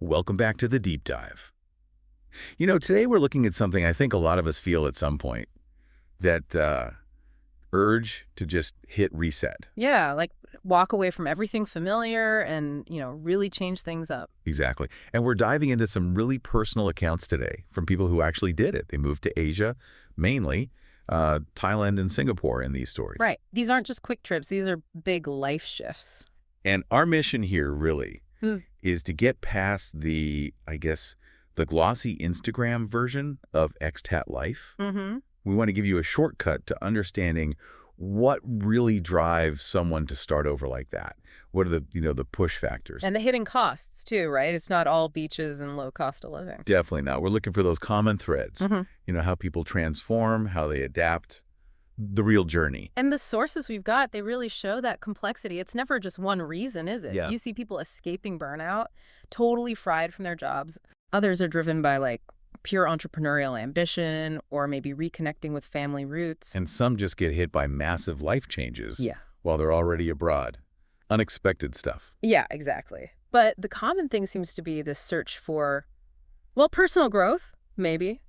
Welcome back to the deep dive. Today we're looking at something I think a lot of us feel at some point, that urge to just hit reset. Yeah, like walk away from everything familiar and, really change things up. Exactly. And we're diving into some really personal accounts today from people who actually did it. They moved to Asia, mainly Thailand and Singapore in these stories. Right. These aren't just quick trips. These are big life shifts. And our mission here really is to get past the glossy Instagram version of expat life. Mm-hmm. We want to give you a shortcut to understanding what really drives someone to start over like that. What are the push factors? And the hidden costs, too, right? It's not all beaches and low cost of living. Definitely not. We're looking for those common threads. How people transform, how they adapt, the real journey. And the sources we've got, they really show that complexity. It's never just one reason, is it? Yeah. You see people escaping burnout, totally fried from their jobs. Others are driven by, pure entrepreneurial ambition or maybe reconnecting with family roots. And some just get hit by massive life changes while they're already abroad. Unexpected stuff. Yeah, exactly. But the common thing seems to be this search for, personal growth, maybe,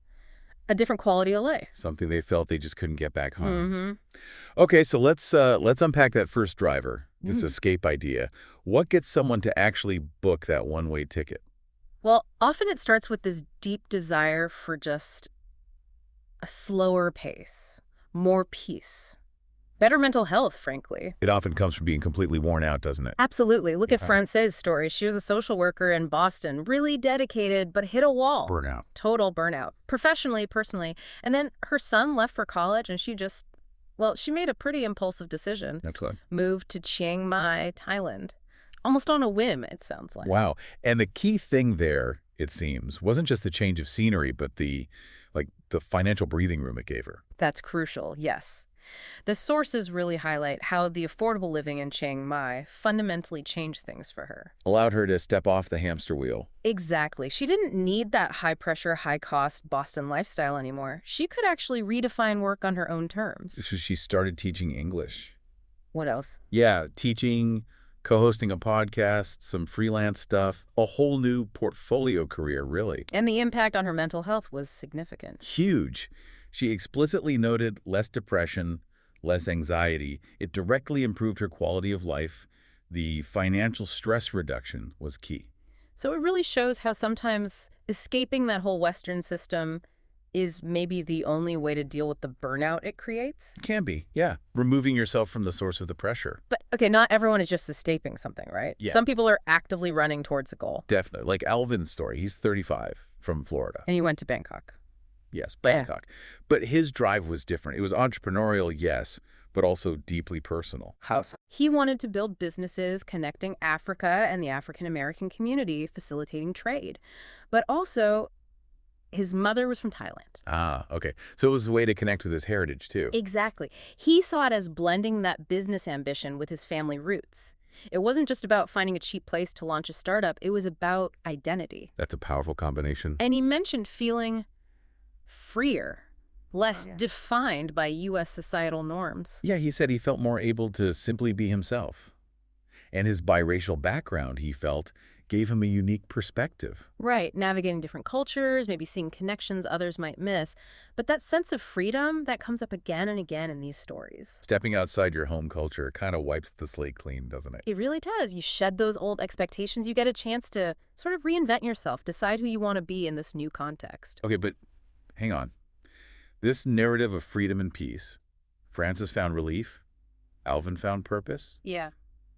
a different quality of life. Something they felt they just couldn't get back home. Okay, so let's unpack that first driver, this escape idea. What gets someone to actually book that one-way ticket? Well, often it starts with this deep desire for just a slower pace, more peace, better mental health, frankly. It often comes from being completely worn out, doesn't it? Absolutely. Look at France's story. She was a social worker in Boston, really dedicated, but hit a wall. Burnout. Total burnout. Professionally, personally. And then her son left for college, and she made a pretty impulsive decision. That's what. Moved to Chiang Mai, Thailand. Almost on a whim, it sounds like. Wow. And the key thing there, it seems, wasn't just the change of scenery, but the financial breathing room it gave her. That's crucial, yes. The sources really highlight how the affordable living in Chiang Mai fundamentally changed things for her. Allowed her to step off the hamster wheel. Exactly. She didn't need that high-pressure, high-cost Boston lifestyle anymore. She could actually redefine work on her own terms. So she started teaching English. What else? Yeah, teaching, co-hosting a podcast, some freelance stuff, a whole new portfolio career, really. And the impact on her mental health was significant. Huge. She explicitly noted less depression, less anxiety. It directly improved her quality of life. The financial stress reduction was key. So it really shows how sometimes escaping that whole Western system is maybe the only way to deal with the burnout it creates. It can be, yeah. Removing yourself from the source of the pressure. But, okay, not everyone is just escaping something, right? Yeah. Some people are actively running towards a goal. Definitely. Like Alvin's story. He's 35 from Florida. And he went to Bangkok. Yes, Bangkok. But his drive was different. It was entrepreneurial, yes, but also deeply personal. How so? He wanted to build businesses connecting Africa and the African-American community, facilitating trade. But also, his mother was from Thailand. Ah, okay. So it was a way to connect with his heritage, too. Exactly. He saw it as blending that business ambition with his family roots. It wasn't just about finding a cheap place to launch a startup. It was about identity. That's a powerful combination. And he mentioned feeling freer, less defined by U.S. societal norms. Yeah, he said he felt more able to simply be himself. And his biracial background, he felt, gave him a unique perspective. Right, navigating different cultures, maybe seeing connections others might miss. But that sense of freedom, that comes up again and again in these stories. Stepping outside your home culture kind of wipes the slate clean, doesn't it? It really does. You shed those old expectations. You get a chance to sort of reinvent yourself, decide who you want to be in this new context. Okay, but hang on. This narrative of freedom and peace, Francis found relief, Alvin found purpose. Yeah.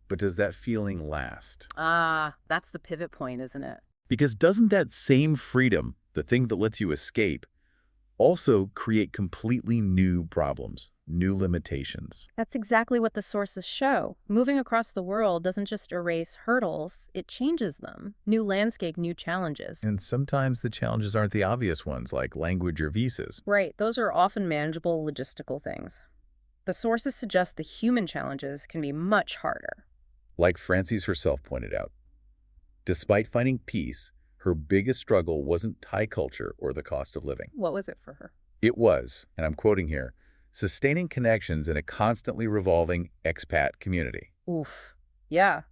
But does that feeling last? That's the pivot point, isn't it? Because doesn't that same freedom, the thing that lets you escape, also create completely new problems, new limitations? That's exactly what the sources show. Moving across the world doesn't just erase hurdles, it changes them. New landscape, new challenges. And sometimes the challenges aren't the obvious ones, like language or visas. Right, those are often manageable logistical things. The sources suggest the human challenges can be much harder. Like Frances herself pointed out, despite finding peace, her biggest struggle wasn't Thai culture or the cost of living. What was it for her? It was, and I'm quoting here, sustaining connections in a constantly revolving expat community. Oof. Yeah,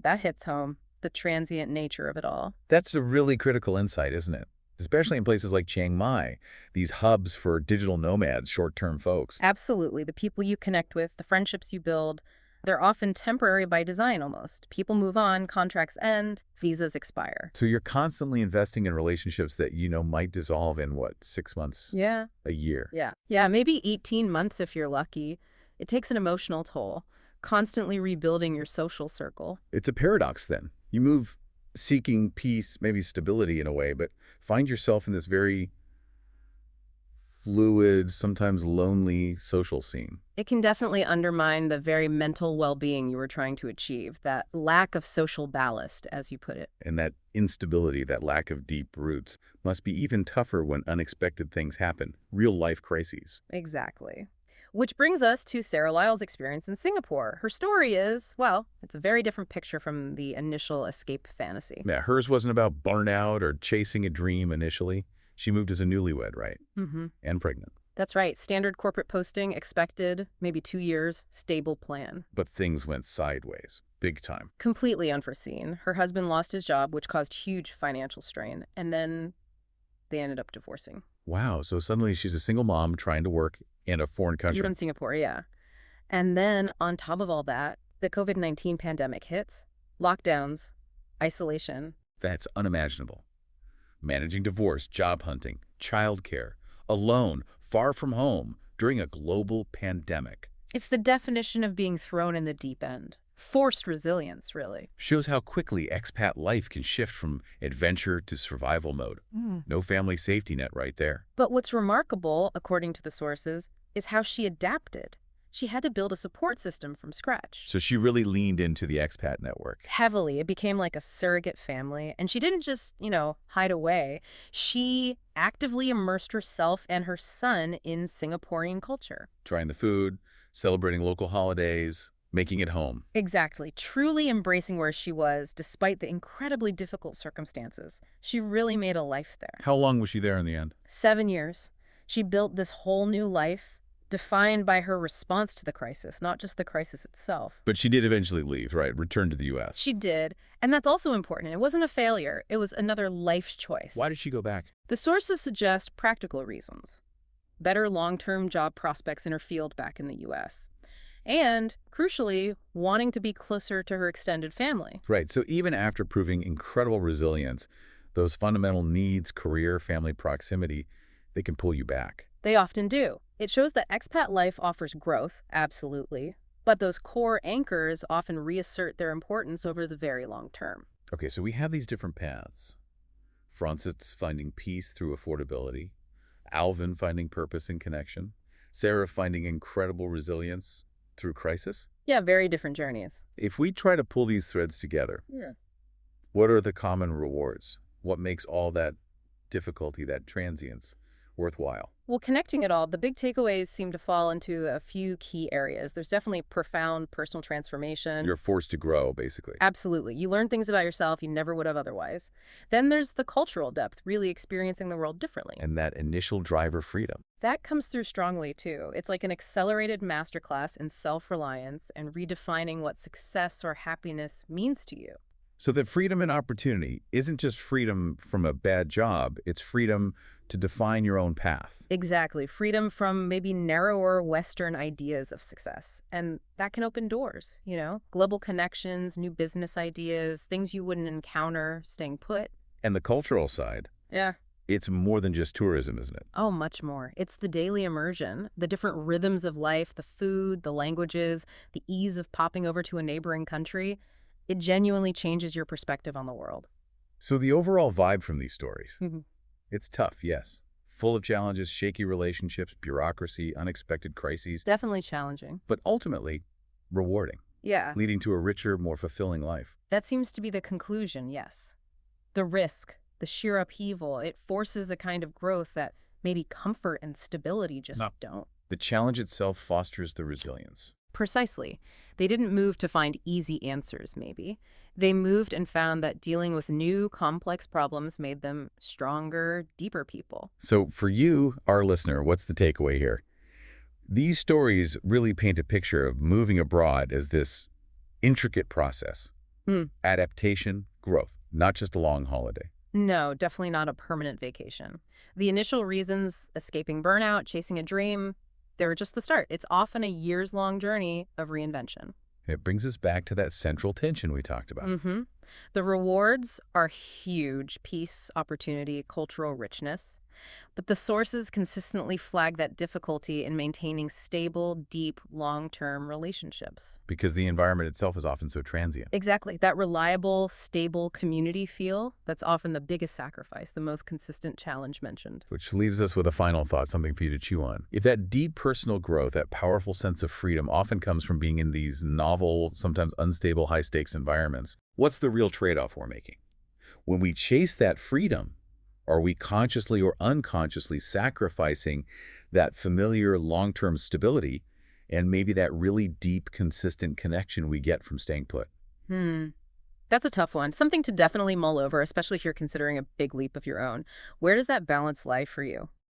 that hits home. the transient nature of it all. That's a really critical insight, isn't it? Especially in places like Chiang Mai, these hubs for digital nomads, short-term folks. Absolutely. The people you connect with, the friendships you build, they're often temporary by design almost. People move on, contracts end, visas expire. So you're constantly investing in relationships that might dissolve in, what, 6 months, Yeah. a year? Yeah. Yeah, maybe 18 months if you're lucky. It takes an emotional toll, constantly rebuilding your social circle. It's a paradox then. You move seeking peace, maybe stability in a way, but find yourself in this very fluid, sometimes lonely social scene. It can definitely undermine the very mental well-being you were trying to achieve, that lack of social ballast, as you put it. And that instability, that lack of deep roots, must be even tougher when unexpected things happen, real-life crises. Exactly. Which brings us to Sarah Lyle's experience in Singapore. Her story is, well, it's a very different picture from the initial escape fantasy. Yeah, hers wasn't about burnout or chasing a dream initially. She moved as a newlywed, right? Mm-hmm. And pregnant. That's right. Standard corporate posting, expected, maybe 2 years, stable plan. But things went sideways, big time. Completely unforeseen. Her husband lost his job, which caused huge financial strain, and then they ended up divorcing. Wow, so suddenly she's a single mom trying to work in a foreign country. You're in Singapore, yeah. And then on top of all that, the COVID-19 pandemic hits, lockdowns, isolation. That's unimaginable. Managing divorce, job hunting, childcare, alone, far from home, during a global pandemic. It's the definition of being thrown in the deep end. Forced resilience, really. Shows how quickly expat life can shift from adventure to survival mode. No family safety net right there. But what's remarkable, according to the sources, is how she adapted. She had to build a support system from scratch. So she really leaned into the expat network. Heavily. It became like a surrogate family. And she didn't just, hide away. She actively immersed herself and her son in Singaporean culture. Trying the food, celebrating local holidays, making it home. Exactly. Truly embracing where she was, despite the incredibly difficult circumstances. She really made a life there. How long was she there in the end? 7 years. She built this whole new life, defined by her response to the crisis, not just the crisis itself. But she did eventually leave, right? Return to the U.S. She did, and that's also important. It wasn't a failure. It was another life choice. Why did she go back? The sources suggest practical reasons. Better long-term job prospects in her field back in the U.S. And, crucially, wanting to be closer to her extended family. Right. So even after proving incredible resilience, those fundamental needs, career, family proximity, they can pull you back. They often do. It shows that expat life offers growth, absolutely, but those core anchors often reassert their importance over the very long term. Okay, so we have these different paths. Francis finding peace through affordability, Alvin finding purpose and connection, Sarah finding incredible resilience through crisis. Yeah, very different journeys. If we try to pull these threads together, what are the common rewards? What makes all that difficulty, that transience, worthwhile? Well, connecting it all, the big takeaways seem to fall into a few key areas. There's definitely profound personal transformation. You're forced to grow, basically. Absolutely. You learn things about yourself you never would have otherwise. Then there's the cultural depth, really experiencing the world differently. And that initial driver freedom. That comes through strongly, too. It's like an accelerated masterclass in self-reliance and redefining what success or happiness means to you. So that freedom and opportunity isn't just freedom from a bad job, it's freedom to define your own path. Exactly. Freedom from maybe narrower Western ideas of success. And that can open doors, global connections, new business ideas, things you wouldn't encounter staying put. And the cultural side. Yeah. It's more than just tourism, isn't it? Oh, much more. It's the daily immersion, the different rhythms of life, the food, the languages, the ease of popping over to a neighboring country. It genuinely changes your perspective on the world. So the overall vibe from these stories, Mm-hmm. It's tough, yes. Full of challenges, shaky relationships, bureaucracy, unexpected crises. Definitely challenging. But ultimately, rewarding. Yeah. Leading to a richer, more fulfilling life. That seems to be the conclusion, yes. The risk, the sheer upheaval, it forces a kind of growth that maybe comfort and stability just don't. The challenge itself fosters the resilience. Precisely. They didn't move to find easy answers, maybe. They moved and found that dealing with new, complex problems made them stronger, deeper people. So for you, our listener, what's the takeaway here? These stories really paint a picture of moving abroad as this intricate process. Adaptation, Growth, not just a long holiday. No, definitely not a permanent vacation. The initial reasons, escaping burnout, chasing a dream, they're just the start. It's often a years-long journey of reinvention. It brings us back to that central tension we talked about. hmm The rewards are huge: peace, opportunity, cultural richness. But the sources consistently flag that difficulty in maintaining stable, deep, long-term relationships. Because the environment itself is often so transient. Exactly. That reliable, stable community feel, that's often the biggest sacrifice, the most consistent challenge mentioned. Which leaves us with a final thought, something for you to chew on. If that deep personal growth, that powerful sense of freedom often comes from being in these novel, sometimes unstable, high-stakes environments, what's the real trade-off we're making? When we chase that freedom, are we consciously or unconsciously sacrificing that familiar long-term stability and maybe that really deep, consistent connection we get from staying put? Hmm. That's a tough one. Something to definitely mull over, especially if you're considering a big leap of your own. Where does that balance lie for you?